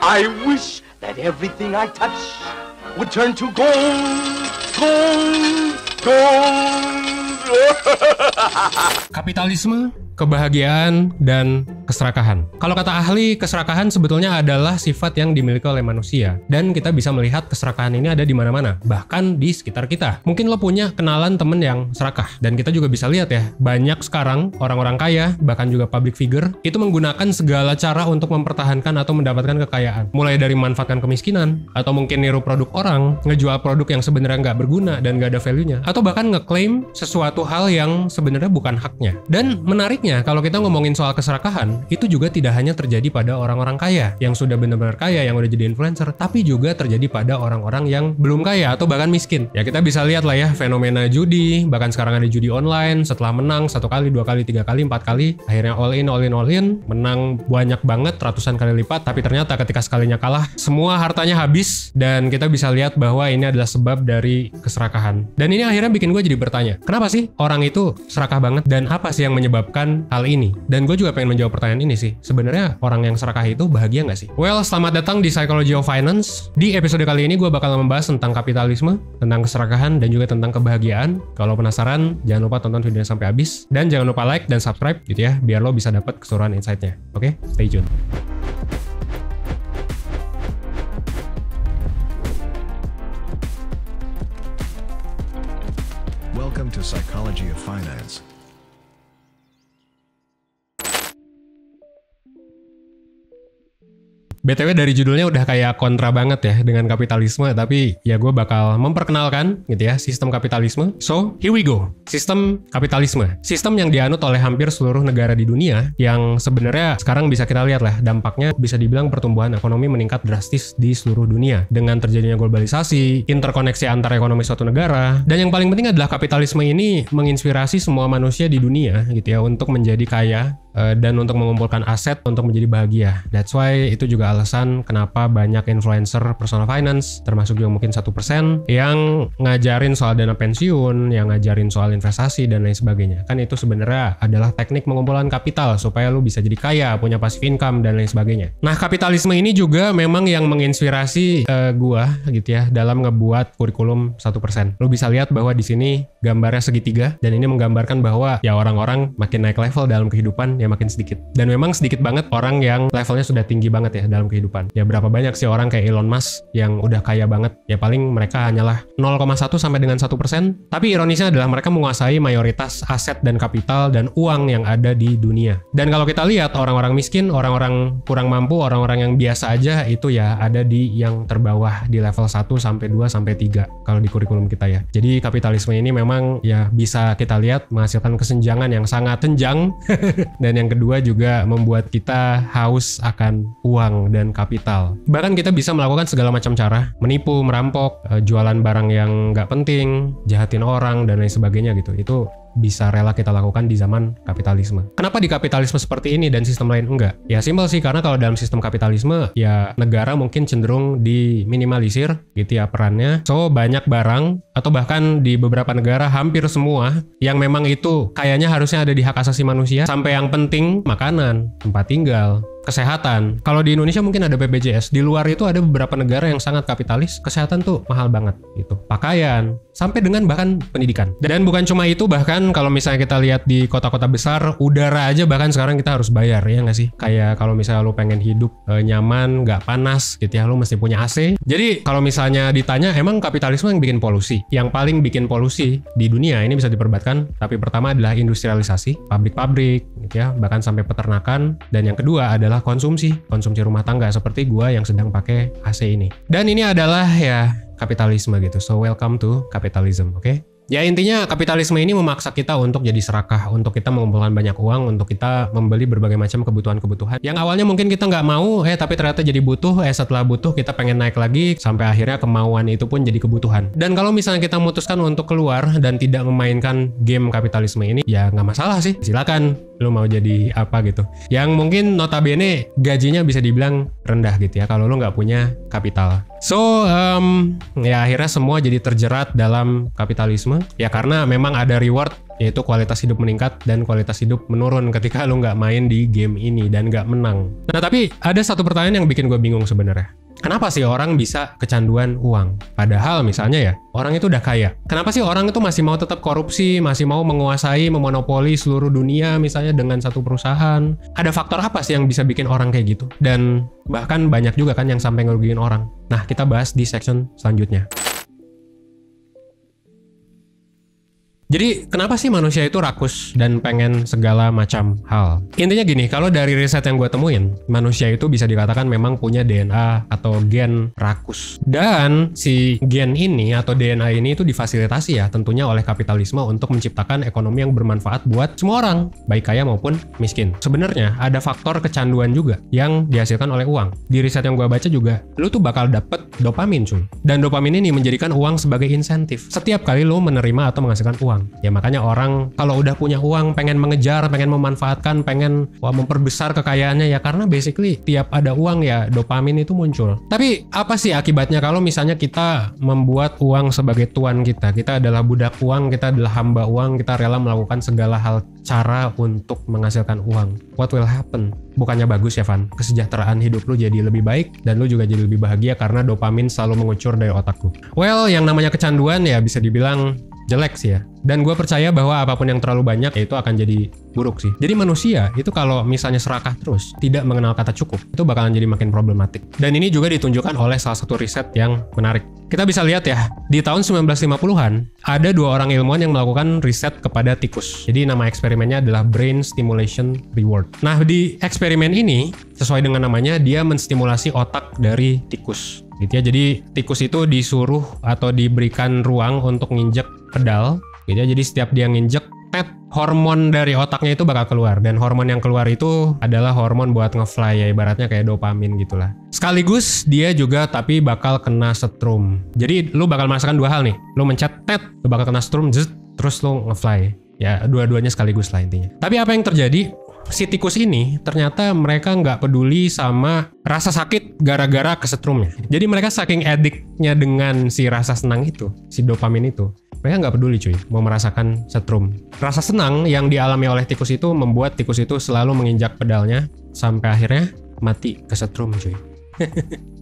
I wish that everything I touch would turn to gold, gold, gold. Kapitalisme, kebahagiaan, dan keserakahan. Kalau kata ahli, keserakahan sebetulnya adalah sifat yang dimiliki oleh manusia. Dan kita bisa melihat keserakahan ini ada di mana-mana, bahkan di sekitar kita. Mungkin lo punya kenalan temen yang serakah. Dan kita juga bisa lihat ya, banyak sekarang orang-orang kaya, bahkan juga public figure, itu menggunakan segala cara untuk mempertahankan atau mendapatkan kekayaan. Mulai dari memanfaatkan kemiskinan, atau mungkin niru produk orang, ngejual produk yang sebenarnya nggak berguna dan nggak ada value-nya. Atau bahkan ngeklaim sesuatu hal yang sebenarnya bukan haknya. Dan menariknya, kalau kita ngomongin soal keserakahan, itu juga tidak hanya terjadi pada orang-orang kaya yang sudah benar-benar kaya, yang udah jadi influencer, tapi juga terjadi pada orang-orang yang belum kaya atau bahkan miskin. Ya kita bisa lihat lah ya fenomena judi, bahkan sekarang ada judi online. Setelah menang 1 kali, 2 kali, 3 kali, 4 kali, akhirnya all in, menang banyak banget, ratusan kali lipat. Tapi ternyata ketika sekalinya kalah, semua hartanya habis. Dan kita bisa lihat bahwa ini adalah sebab dari keserakahan. Dan ini akhirnya bikin gue jadi bertanya, kenapa sih orang itu serakah banget, dan apa sih yang menyebabkan hal ini? Dan gue juga pengen menjawab pertanyaan ini sih. Sebenarnya orang yang serakah itu bahagia nggak sih? Well, selamat datang di Psychology of Finance. Di episode kali ini gue bakal membahas tentang kapitalisme, tentang keserakahan, dan juga tentang kebahagiaan. Kalau penasaran, jangan lupa tonton videonya sampai habis. Dan jangan lupa like dan subscribe gitu ya, biar lo bisa dapat keseluruhan insight-nya. Oke? Stay tune. Welcome to Psychology of Finance. BTW dari judulnya udah kayak kontra banget ya dengan kapitalisme, tapi ya gue bakal memperkenalkan gitu ya sistem kapitalisme. So, here we go. Sistem kapitalisme. Sistem yang dianut oleh hampir seluruh negara di dunia, yang sebenarnya sekarang bisa kita lihat lah dampaknya, bisa dibilang pertumbuhan ekonomi meningkat drastis di seluruh dunia dengan terjadinya globalisasi, interkoneksi antar ekonomi suatu negara, dan yang paling penting adalah kapitalisme ini menginspirasi semua manusia di dunia gitu ya untuk menjadi kaya dan untuk mengumpulkan aset untuk menjadi bahagia. That's why itu juga alasan kenapa banyak influencer personal finance, termasuk juga mungkin 1%, yang ngajarin soal dana pensiun, yang ngajarin soal investasi dan lain sebagainya. Kan itu sebenarnya adalah teknik mengumpulkan kapital supaya lu bisa jadi kaya, punya passive income dan lain sebagainya. Nah, kapitalisme ini juga memang yang menginspirasi gua gitu ya dalam ngebuat kurikulum 1%. Lu bisa lihat bahwa di sini gambarnya segitiga, dan ini menggambarkan bahwa ya orang-orang makin naik level dalam kehidupan ya makin sedikit. Dan memang sedikit banget orang yang levelnya sudah tinggi banget ya dalam kehidupan. Ya berapa banyak sih orang kayak Elon Musk yang udah kaya banget? Ya paling mereka hanyalah 0,1 sampai dengan 1%. Tapi ironisnya adalah mereka menguasai mayoritas aset dan kapital dan uang yang ada di dunia. Dan kalau kita lihat orang-orang miskin, orang-orang kurang mampu, orang-orang yang biasa aja itu ya ada di yang terbawah di level 1 sampai 2 sampai 3 kalau di kurikulum kita ya. Jadi kapitalisme ini memang ya bisa kita lihat menghasilkan kesenjangan yang sangat tenjang. Dan yang kedua juga membuat kita haus akan uang dan kapital. Bahkan kita bisa melakukan segala macam cara, menipu, merampok, jualan barang yang nggak penting, jahatin orang, dan lain sebagainya gitu. Itu bisa rela kita lakukan di zaman kapitalisme. Kenapa di kapitalisme seperti ini dan sistem lain enggak? Ya simpel sih, karena kalau dalam sistem kapitalisme ya negara mungkin cenderung diminimalisir gitu ya perannya. So banyak barang atau bahkan di beberapa negara hampir semua yang memang itu kayaknya harusnya ada di hak asasi manusia, sampai yang penting makanan, tempat tinggal, kesehatan. Kalau di Indonesia mungkin ada BPJS. Di luar itu ada beberapa negara yang sangat kapitalis, kesehatan tuh mahal banget gitu. Pakaian, sampai dengan bahkan pendidikan. Dan bukan cuma itu, bahkan kalau misalnya kita lihat di kota-kota besar, udara aja bahkan sekarang kita harus bayar, ya nggak sih? Kayak kalau misalnya lu pengen hidup nyaman, nggak panas gitu ya, lu mesti punya AC. Jadi kalau misalnya ditanya, emang kapitalisme yang bikin polusi? Yang paling bikin polusi di dunia ini bisa diperdebatkan, tapi pertama adalah industrialisasi, pabrik-pabrik gitu ya, bahkan sampai peternakan. Dan yang kedua adalah konsumsi rumah tangga seperti gua yang sedang pakai AC ini. Dan ini adalah ya kapitalisme gitu. So welcome to capitalism, oke? Ya intinya kapitalisme ini memaksa kita untuk jadi serakah, untuk kita mengumpulkan banyak uang, untuk kita membeli berbagai macam kebutuhan-kebutuhan yang awalnya mungkin kita nggak mau, tapi ternyata jadi butuh, setelah butuh kita pengen naik lagi, sampai akhirnya kemauan itu pun jadi kebutuhan. Dan kalau misalnya kita memutuskan untuk keluar dan tidak memainkan game kapitalisme ini, ya nggak masalah sih, silakan lu mau jadi apa gitu. Yang mungkin notabene gajinya bisa dibilang rendah gitu ya, kalau lu nggak punya kapital. So, ya akhirnya semua jadi terjerat dalam kapitalisme. Ya karena memang ada reward yaitu kualitas hidup meningkat dan kualitas hidup menurun ketika lu nggak main di game ini dan nggak menang. Nah tapi ada satu pertanyaan yang bikin gue bingung sebenarnya. Kenapa sih orang bisa kecanduan uang? Padahal misalnya ya, orang itu udah kaya. Kenapa sih orang itu masih mau tetap korupsi, masih mau menguasai, memonopoli seluruh dunia misalnya dengan satu perusahaan? Ada faktor apa sih yang bisa bikin orang kayak gitu? Dan bahkan banyak juga kan yang sampai ngerugiin orang. Nah, kita bahas di section selanjutnya. Jadi kenapa sih manusia itu rakus dan pengen segala macam hal? Intinya gini, kalau dari riset yang gue temuin, manusia itu bisa dikatakan memang punya DNA atau gen rakus. Dan si gen ini atau DNA ini itu difasilitasi ya tentunya oleh kapitalisme untuk menciptakan ekonomi yang bermanfaat buat semua orang, baik kaya maupun miskin. Sebenarnya ada faktor kecanduan juga yang dihasilkan oleh uang. Di riset yang gue baca juga, lu tuh bakal dapet dopamin cuy. Dan dopamin ini menjadikan uang sebagai insentif. Setiap kali lu menerima atau menghasilkan uang. Ya makanya orang kalau udah punya uang pengen mengejar, pengen memanfaatkan, pengen memperbesar kekayaannya ya karena basically tiap ada uang ya dopamin itu muncul. Tapi apa sih akibatnya kalau misalnya kita membuat uang sebagai tuan kita? Kita adalah budak uang, kita adalah hamba uang, kita rela melakukan segala hal cara untuk menghasilkan uang. What will happen? Bukannya bagus ya Van? Kesejahteraan hidup lu jadi lebih baik dan lu juga jadi lebih bahagia karena dopamin selalu mengucur dari otak lu. Well, yang namanya kecanduan ya bisa dibilang jelek sih ya. Dan gue percaya bahwa apapun yang terlalu banyak ya itu akan jadi buruk sih. Jadi manusia itu kalau misalnya serakah terus, tidak mengenal kata cukup, itu bakalan jadi makin problematik. Dan ini juga ditunjukkan oleh salah satu riset yang menarik. Kita bisa lihat ya, di tahun 1950-an, ada 2 orang ilmuwan yang melakukan riset kepada tikus. Jadi nama eksperimennya adalah Brain Stimulation Reward. Nah, di eksperimen ini, sesuai dengan namanya, dia menstimulasi otak dari tikus. Gitu ya, jadi tikus itu disuruh atau diberikan ruang untuk nginjek pedal. Gitu ya, jadi setiap dia nginjek, hormon dari otaknya itu bakal keluar. Dan hormon yang keluar itu adalah hormon buat ngefly ya, ibaratnya kayak dopamin gitulah. Sekaligus dia juga tapi bakal kena setrum. Jadi lu bakal merasakan 2 hal nih. Lu mencet, lu bakal kena setrum, terus lu ngefly. Ya dua-duanya sekaligus lah intinya. Tapi apa yang terjadi? Si tikus ini ternyata mereka nggak peduli sama rasa sakit gara-gara kesetrumnya. Jadi mereka saking addictnya dengan si rasa senang itu, si dopamin itu, mereka nggak peduli cuy mau merasakan setrum. Rasa senang yang dialami oleh tikus itu membuat tikus itu selalu menginjak pedalnya sampai akhirnya mati kesetrum cuy.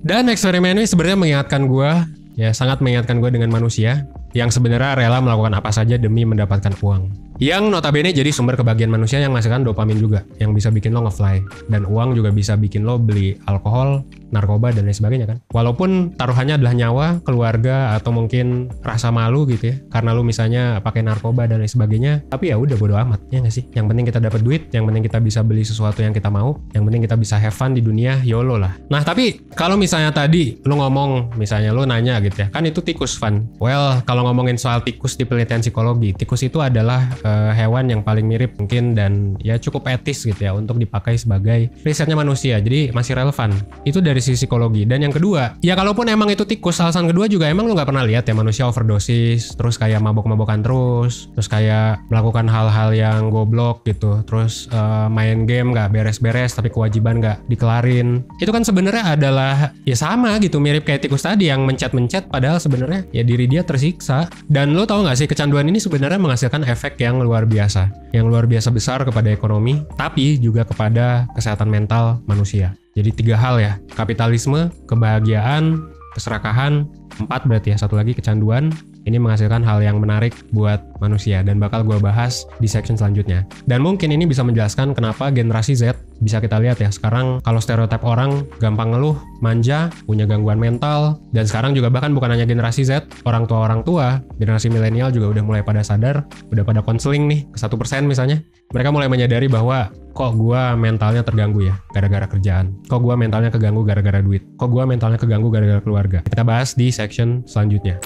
Dan eksperimen ini sebenarnya mengingatkan gue, ya sangat mengingatkan gue dengan manusia yang sebenarnya rela melakukan apa saja demi mendapatkan uang. Yang notabene jadi sumber kebahagiaan manusia yang menghasilkan dopamin juga, yang bisa bikin lo ngefly. Dan uang juga bisa bikin lo beli alkohol, narkoba, dan lain sebagainya kan. Walaupun taruhannya adalah nyawa, keluarga, atau mungkin rasa malu gitu ya, karena lo misalnya pakai narkoba dan lain sebagainya. Tapi ya udah bodo amat, ya nggak sih? Yang penting kita dapat duit, yang penting kita bisa beli sesuatu yang kita mau, yang penting kita bisa have fun di dunia, YOLO lah. Nah tapi kalau misalnya tadi lo ngomong, misalnya lo nanya gitu ya, kan itu tikus Van. Well, kalau ngomongin soal tikus di penelitian psikologi, tikus itu adalah hewan yang paling mirip mungkin dan ya cukup etis gitu ya untuk dipakai sebagai risetnya manusia, jadi masih relevan itu dari sisi psikologi. Dan yang kedua ya kalaupun emang itu tikus, alasan kedua juga emang lu nggak pernah lihat ya manusia overdosis terus kayak mabok-mabokan terus kayak melakukan hal-hal yang goblok gitu, terus main game nggak beres-beres tapi kewajiban nggak dikelarin. Itu kan sebenarnya adalah ya sama gitu, mirip kayak tikus tadi yang mencet-mencet padahal sebenarnya ya diri dia tersiksa. Dan lo tau nggak sih kecanduan ini sebenarnya menghasilkan efek yang luar biasa besar kepada ekonomi, tapi juga kepada kesehatan mental manusia. Jadi 3 hal ya, kapitalisme, kebahagiaan, keserakahan, 4 berarti ya, 1 lagi kecanduan. Ini menghasilkan hal yang menarik buat manusia dan bakal gue bahas di section selanjutnya. Dan mungkin ini bisa menjelaskan kenapa generasi Z, bisa kita lihat ya sekarang kalau stereotip orang gampang ngeluh, manja, punya gangguan mental. Dan sekarang juga bahkan bukan hanya generasi Z, orang tua, generasi milenial juga udah mulai pada sadar, udah pada konseling nih ke 1% misalnya. Mereka mulai menyadari bahwa kok gue mentalnya terganggu ya gara-gara kerjaan, kok gue mentalnya keganggu gara-gara duit, kok gue mentalnya keganggu gara-gara keluarga. Kita bahas di section selanjutnya.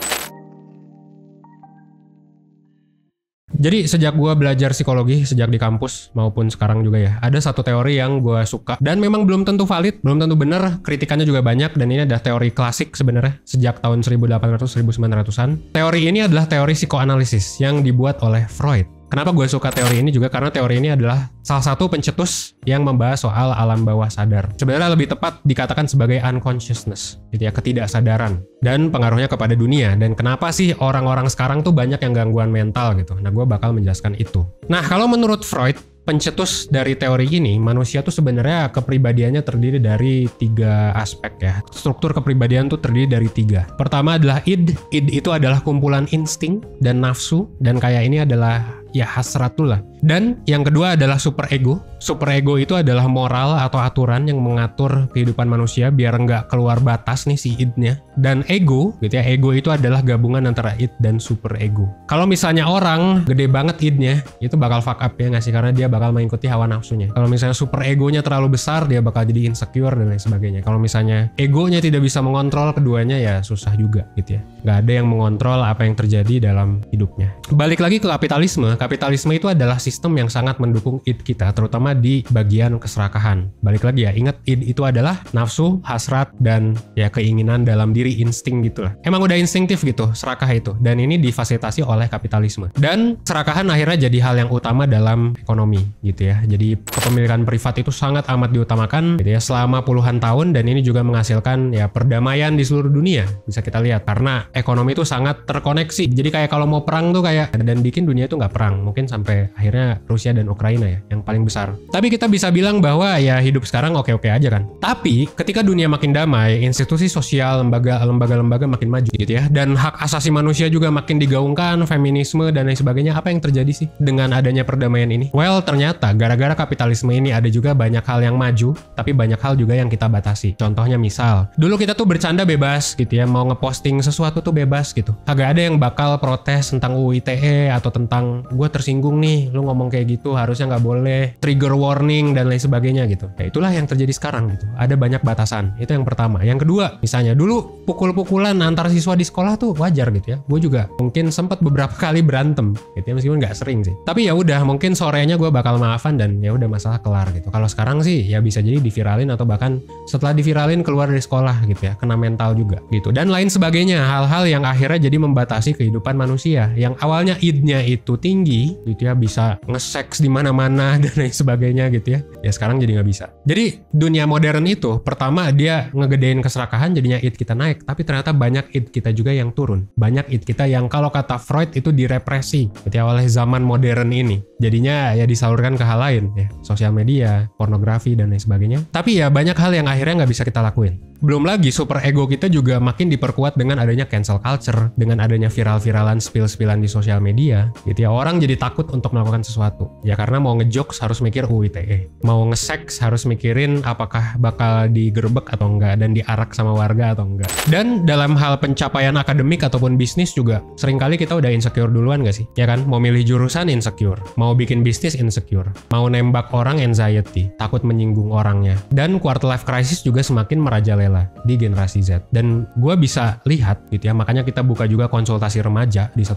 Jadi sejak gue belajar psikologi, sejak di kampus maupun sekarang juga ya, ada satu teori yang gue suka dan memang belum tentu valid, belum tentu benar, kritikannya juga banyak, dan ini adalah teori klasik sebenarnya sejak tahun 1800-1900-an. Teori ini adalah teori psikoanalisis yang dibuat oleh Freud. Kenapa gue suka teori ini juga? Karena teori ini adalah salah satu pencetus yang membahas soal alam bawah sadar. Sebenarnya lebih tepat dikatakan sebagai unconsciousness, gitu ya, ketidaksadaran. Dan pengaruhnya kepada dunia. Dan kenapa sih orang-orang sekarang tuh banyak yang gangguan mental gitu. Nah, gue bakal menjelaskan itu. Nah, kalau menurut Freud, pencetus dari teori ini, manusia tuh sebenarnya kepribadiannya terdiri dari 3 aspek ya. Struktur kepribadian tuh terdiri dari 3. Pertama adalah id. Id itu adalah kumpulan insting dan nafsu. Dan kayak ini adalah ya hasrat tuh lah. Dan yang kedua adalah superego. Superego itu adalah moral atau aturan yang mengatur kehidupan manusia biar nggak keluar batas nih si id-nya. Dan ego, gitu ya, ego itu adalah gabungan antara id dan superego. Kalau misalnya orang gede banget id-nya, itu bakal fuck up ya nggak sih? Karena dia bakal mengikuti hawa nafsunya. Kalau misalnya superegonya terlalu besar, dia bakal jadi insecure dan lain sebagainya. Kalau misalnya egonya tidak bisa mengontrol keduanya, ya susah juga gitu ya. Nggak ada yang mengontrol apa yang terjadi dalam hidupnya. Balik lagi ke kapitalisme. Kapitalisme itu adalah sistem yang sangat mendukung id kita, terutama di bagian keserakahan. Balik lagi ya, ingat id itu adalah nafsu, hasrat, dan ya keinginan dalam diri, insting gitu lah. Emang udah instinktif gitu, serakah itu. Dan ini difasilitasi oleh kapitalisme. Dan serakahan akhirnya jadi hal yang utama dalam ekonomi gitu ya. Jadi kepemilikan privat itu sangat amat diutamakan gitu ya selama puluhan tahun, dan ini juga menghasilkan ya perdamaian di seluruh dunia. Bisa kita lihat karena ekonomi itu sangat terkoneksi. Jadi kayak kalau mau perang tuh kayak, dan bikin dunia itu nggak perang. Mungkin sampai akhirnya Rusia dan Ukraina ya yang paling besar. Tapi kita bisa bilang bahwa ya hidup sekarang oke-oke aja kan. Tapi ketika dunia makin damai, institusi sosial, lembaga-lembaga makin maju gitu ya, dan hak asasi manusia juga makin digaungkan, feminisme dan lain sebagainya. Apa yang terjadi sih dengan adanya perdamaian ini? Well, ternyata gara-gara kapitalisme ini ada juga banyak hal yang maju, tapi banyak hal juga yang kita batasi. Contohnya misal, dulu kita tuh bercanda bebas gitu ya, mau ngeposting sesuatu tuh bebas gitu. Agak ada yang bakal protes tentang UU ITE atau tentang gue tersinggung nih, lu ngomong kayak gitu, harusnya nggak boleh, trigger warning dan lain sebagainya gitu. Ya itulah yang terjadi sekarang gitu. Ada banyak batasan. Itu yang pertama. Yang kedua, misalnya dulu pukul-pukulan antar siswa di sekolah tuh wajar gitu ya. Gue juga mungkin sempat beberapa kali berantem gitu ya, meskipun nggak sering sih. Tapi ya udah, mungkin sorenya gue bakal maafan dan ya udah masalah kelar gitu. Kalau sekarang sih ya bisa jadi diviralin atau bahkan setelah diviralin keluar dari sekolah gitu ya, kena mental juga gitu. Dan lain sebagainya, hal-hal yang akhirnya jadi membatasi kehidupan manusia. Yang awalnya id-nya itu tinggi gitu ya, bisa nge-seks di mana-mana dan lain sebagainya gitu ya. Ya sekarang jadi nggak bisa. Jadi dunia modern itu pertama dia ngegedein keserakahan, jadinya id kita naik. Tapi ternyata banyak id kita juga yang turun. Banyak id kita yang kalau kata Freud itu direpresi gitu ya, oleh zaman modern ini. Jadinya ya disalurkan ke hal lain ya, sosial media, pornografi dan lain sebagainya. Tapi ya banyak hal yang akhirnya nggak bisa kita lakuin. Belum lagi super ego kita juga makin diperkuat dengan adanya cancel culture, dengan adanya viral-viralan spill-spillan di sosial media gitu ya. Orang jadi takut untuk melakukan sesuatu ya, karena mau ngejokes harus mikir UU ITE, mau nge-seks harus mikirin apakah bakal digerebek atau enggak dan diarak sama warga atau enggak. Dan dalam hal pencapaian akademik ataupun bisnis juga seringkali kita udah insecure duluan gak sih? Ya kan, mau milih jurusan insecure, mau bikin bisnis insecure, mau nembak orang anxiety, takut menyinggung orangnya. Dan quarter life crisis juga semakin merajalela di generasi Z. Dan gue bisa lihat gitu ya, makanya kita buka juga konsultasi remaja di 1%.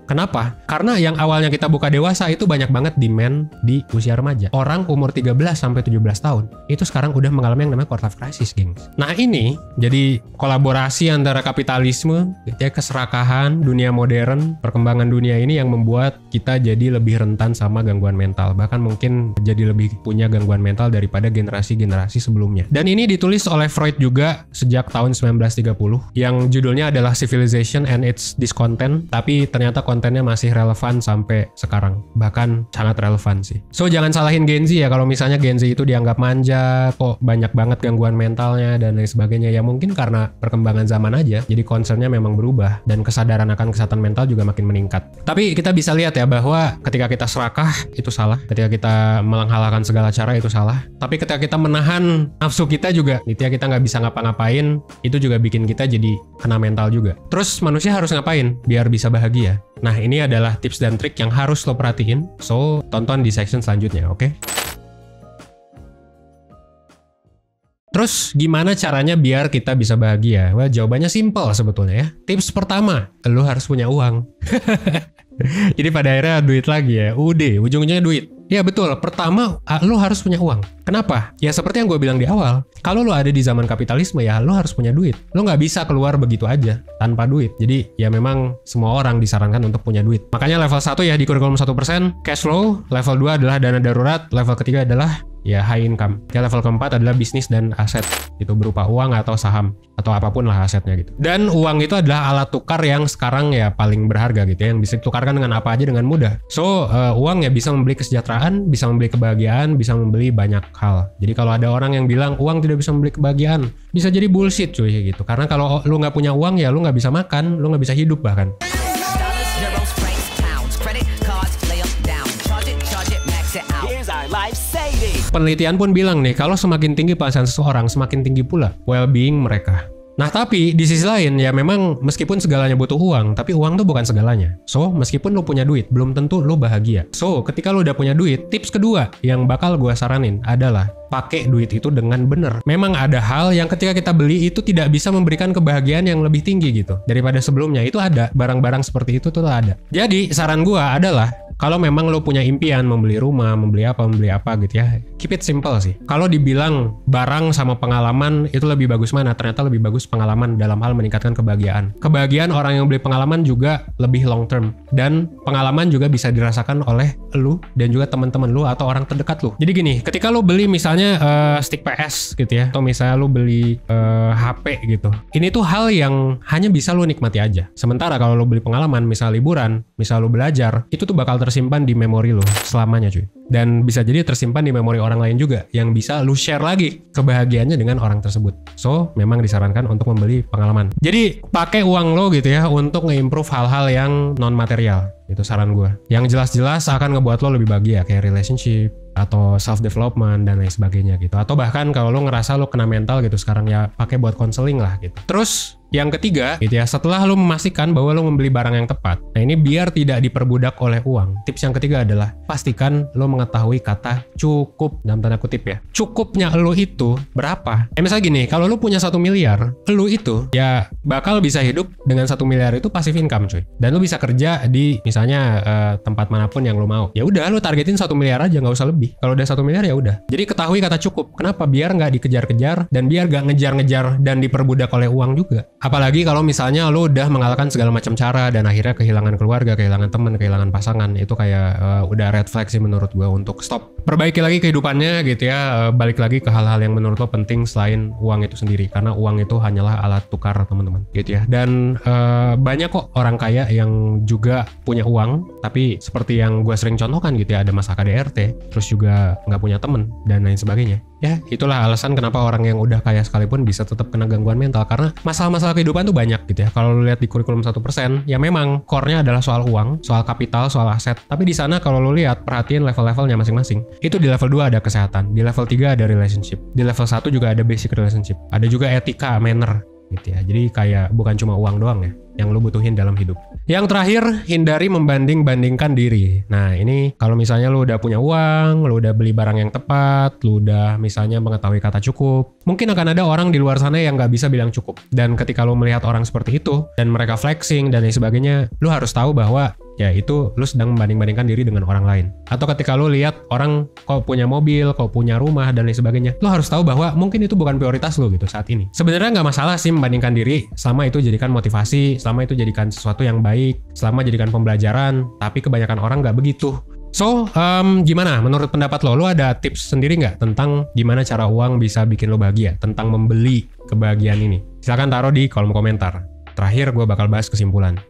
Kenapa? Karena yang awalnya kita buka dewasa itu banyak banget demand di usia remaja. Orang umur 13 sampai 17 tahun itu sekarang udah mengalami yang namanya quarter life crisis, gengs. Nah ini jadi kolaborasi antara kapitalisme gitu ya, keserakahan, dunia modern, perkembangan dunia ini yang membuat kita jadi lebih rentan sama gangguan mental. Bahkan mungkin jadi lebih punya gangguan mental daripada generasi-generasi sebelumnya. Dan ini ditulis oleh Freud juga sejak tahun 1930 yang judulnya adalah Civilization and its Discontent, tapi ternyata kontennya masih relevan sampai sekarang, bahkan sangat relevan sih. So jangan salahin Gen Z ya kalau misalnya Gen Z itu dianggap manja, kok banyak banget gangguan mentalnya dan lain sebagainya. Ya mungkin karena perkembangan zaman aja, jadi concernnya memang berubah dan kesadaran akan kesehatan mental juga makin meningkat. Tapi kita bisa lihat ya bahwa ketika kita serakah itu salah, ketika kita menghalalkan segala cara itu salah, tapi ketika kita menahan nafsu kita juga gitu ya, kita nggak bisa ngapa-ngapain, itu juga bikin kita jadi kena mental juga. Terus manusia harus ngapain biar bisa bahagia? Nah ini adalah tips dan trik yang harus lo perhatiin. So tonton di section selanjutnya, oke? Terus gimana caranya biar kita bisa bahagia? Wah, jawabannya simpel sebetulnya ya. Tips pertama, lo harus punya uang. Jadi pada akhirnya duit lagi ya. Ujung-ujungnya duit. Ya betul, pertama lo harus punya uang. Kenapa? Ya seperti yang gue bilang di awal, kalau lo ada di zaman kapitalisme ya lo harus punya duit. Lo nggak bisa keluar begitu aja tanpa duit. Jadi ya memang semua orang disarankan untuk punya duit. Makanya level 1 ya di kurikulum 1% cash flow, level 2 adalah dana darurat, level ketiga adalah ya high income. Ya level keempat adalah bisnis dan aset. Itu berupa uang atau saham atau apapun lah asetnya gitu. Dan uang itu adalah alat tukar yang sekarang ya paling berharga gitu ya, yang bisa ditukarkan dengan apa aja dengan mudah. So uang ya bisa membeli kesejahteraan, bisa membeli kebahagiaan, bisa membeli banyak hal. Jadi kalau ada orang yang bilang uang tidak bisa membeli kebahagiaan, bisa jadi bullshit cuy gitu. Karena kalau lu nggak punya uang ya lu nggak bisa makan, lu nggak bisa hidup bahkan. Penelitian pun bilang nih, kalau semakin tinggi penghasilan seseorang, semakin tinggi pula well-being mereka. Nah tapi di sisi lain ya memang meskipun segalanya butuh uang, tapi uang tuh bukan segalanya. So meskipun lu punya duit, belum tentu lu bahagia. So ketika lu udah punya duit, tips kedua yang bakal gue saranin adalah pakai duit itu dengan bener. Memang ada hal yang ketika kita beli itu tidak bisa memberikan kebahagiaan yang lebih tinggi gitu daripada sebelumnya. Itu ada, barang-barang seperti itu tuh ada. Jadi saran gue adalah kalau memang lo punya impian membeli rumah, membeli apa gitu ya, keep it simple sih. Kalau dibilang barang sama pengalaman itu lebih bagus mana? Ternyata lebih bagus pengalaman dalam hal meningkatkan kebahagiaan. Kebahagiaan orang yang beli pengalaman juga lebih long term. Dan pengalaman juga bisa dirasakan oleh lo dan juga teman-teman lo atau orang terdekat lo. Jadi gini, ketika lo beli misalnya stick PS gitu ya, atau misalnya lo beli HP gitu. Ini tuh hal yang hanya bisa lo nikmati aja. Sementara kalau lo beli pengalaman, misal liburan, misal lo belajar, itu tuh bakal tersimpan di memori lo selamanya cuy. Dan bisa jadi tersimpan di memori orang lain juga yang bisa lu share lagi kebahagiaannya dengan orang tersebut. So, memang disarankan untuk membeli pengalaman. Jadi, pakai uang lo gitu ya untuk nge-improve hal-hal yang non-material. Itu saran gue. Yang jelas-jelas akan ngebuat lo lebih bahagia kayak relationship atau self-development dan lain sebagainya gitu. Atau bahkan kalau lo ngerasa lo kena mental gitu sekarang ya pakai buat konseling lah gitu. Terus yang ketiga gitu ya, setelah lo memastikan bahwa lo membeli barang yang tepat. Nah ini biar tidak diperbudak oleh uang. Tips yang ketiga adalah pastikan lo mengetahui kata cukup dalam tanda kutip ya. Cukupnya lo itu berapa? Misalnya gini, kalau lo punya 1 miliar, lo itu ya bakal bisa hidup dengan 1 miliar itu passive income cuy. Dan lo bisa kerja di misalnya tempat manapun yang lo mau. Ya udah lo targetin 1 miliar aja, nggak usah lebih. Kalau udah 1 miliar ya udah. Jadi ketahui kata cukup. Kenapa? Biar nggak dikejar-kejar dan biar nggak ngejar-ngejar dan diperbudak oleh uang juga. Apalagi kalau misalnya lo udah mengalahkan segala macam cara dan akhirnya kehilangan keluarga, kehilangan teman, kehilangan pasangan, itu kayak udah red flag sih menurut gue untuk stop. Perbaiki lagi kehidupannya gitu ya, balik lagi ke hal-hal yang menurut lo penting selain uang itu sendiri, karena uang itu hanyalah alat tukar teman-teman gitu ya. Dan banyak kok orang kaya yang juga punya uang, tapi seperti yang gue sering contohkan gitu ya, ada masalah KDRT, terus juga nggak punya temen dan lain sebagainya. Ya itulah alasan kenapa orang yang udah kaya sekalipun bisa tetap kena gangguan mental, karena masalah-masalah kehidupan tuh banyak gitu ya. Kalau lu lihat di kurikulum 1%, ya memang core-nya adalah soal uang, soal kapital, soal aset. Tapi di sana kalau lu lihat, perhatiin level-levelnya masing-masing. Itu di level 2 ada kesehatan, di level 3 ada relationship, di level 1 juga ada basic relationship. Ada juga etika, manner gitu ya. Jadi kayak bukan cuma uang doang ya yang lu butuhin dalam hidup. Yang terakhir, hindari membanding-bandingkan diri. Nah ini kalau misalnya lu udah punya uang, lu udah beli barang yang tepat, lu udah misalnya mengetahui kata cukup, mungkin akan ada orang di luar sana yang nggak bisa bilang cukup. Dan ketika lu melihat orang seperti itu, dan mereka flexing dan lain sebagainya, lu harus tahu bahwa ya itu lu sedang membanding-bandingkan diri dengan orang lain. Atau ketika lu lihat orang kok punya mobil, kok punya rumah dan lain sebagainya, lu harus tahu bahwa mungkin itu bukan prioritas lu gitu saat ini. Sebenarnya nggak masalah sih membandingkan diri, selama itu jadikan motivasi, selama itu jadikan sesuatu yang baik, selama jadikan pembelajaran, tapi kebanyakan orang nggak begitu. So, gimana menurut pendapat lo? Lo ada tips sendiri nggak tentang gimana cara uang bisa bikin lo bahagia? Tentang membeli kebahagiaan ini? Silahkan taruh di kolom komentar. Terakhir gue bakal bahas kesimpulan.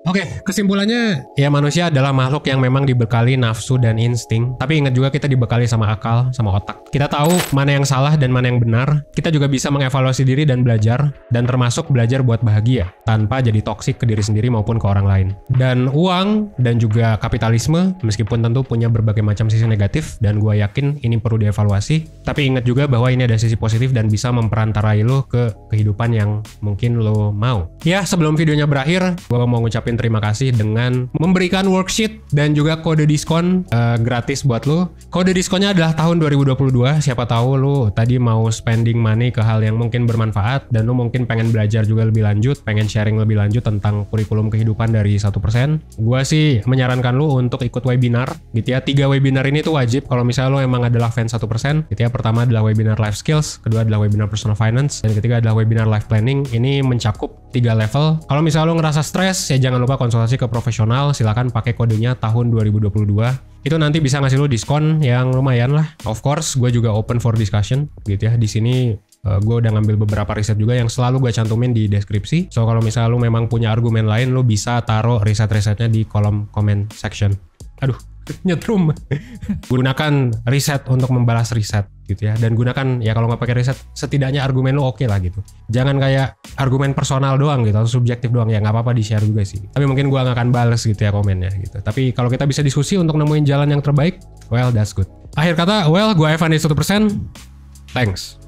Oke, kesimpulannya ya manusia adalah makhluk yang memang dibekali nafsu dan insting. Tapi ingat juga kita dibekali sama akal, sama otak. Kita tahu mana yang salah dan mana yang benar. Kita juga bisa mengevaluasi diri dan belajar. Dan termasuk belajar buat bahagia. Tanpa jadi toksik ke diri sendiri maupun ke orang lain. Dan uang dan juga kapitalisme, meskipun tentu punya berbagai macam sisi negatif. Dan gue yakin ini perlu dievaluasi. Tapi ingat juga bahwa ini ada sisi positif dan bisa memperantarai lo ke kehidupan yang mungkin lo mau. Ya, sebelum videonya berakhir, gue mau ngucapin ngucapin terima kasih dengan memberikan worksheet dan juga kode diskon gratis buat lo. Kode diskonnya adalah tahun 2022. Siapa tahu lo tadi mau spending money ke hal yang mungkin bermanfaat dan lo mungkin pengen belajar juga lebih lanjut, pengen sharing lebih lanjut tentang kurikulum kehidupan dari 1%. Gua sih menyarankan lo untuk ikut webinar gitu ya. 3 webinar ini tuh wajib kalau misalnya lo emang adalah fans 1% gitu ya. Pertama adalah webinar life skills, kedua adalah webinar personal finance, dan ketiga adalah webinar life planning. Ini mencakup 3 level. Kalau misalnya lo ngerasa stres, ya jangan lupa konsultasi ke profesional. Silakan pakai kodenya tahun 2022. Itu nanti bisa ngasih lo diskon yang lumayan lah. Of course, gue juga open for discussion gitu ya. Di sini gue udah ngambil beberapa riset juga yang selalu gue cantumin di deskripsi. So kalau misalnya lo memang punya argumen lain, lo bisa taruh riset-risetnya di kolom comment section. Aduh, nyetrum. Gunakan riset untuk membalas riset gitu ya, dan gunakan ya kalau nggak pakai riset setidaknya argumen lo oke lah gitu. Jangan kayak argumen personal doang gitu atau subjektif doang, ya nggak apa-apa di share juga sih, tapi mungkin gua nggak akan balas gitu ya komennya gitu. Tapi kalau kita bisa diskusi untuk nemuin jalan yang terbaik, well that's good. Akhir kata, well gua Evan di 1%. Thanks.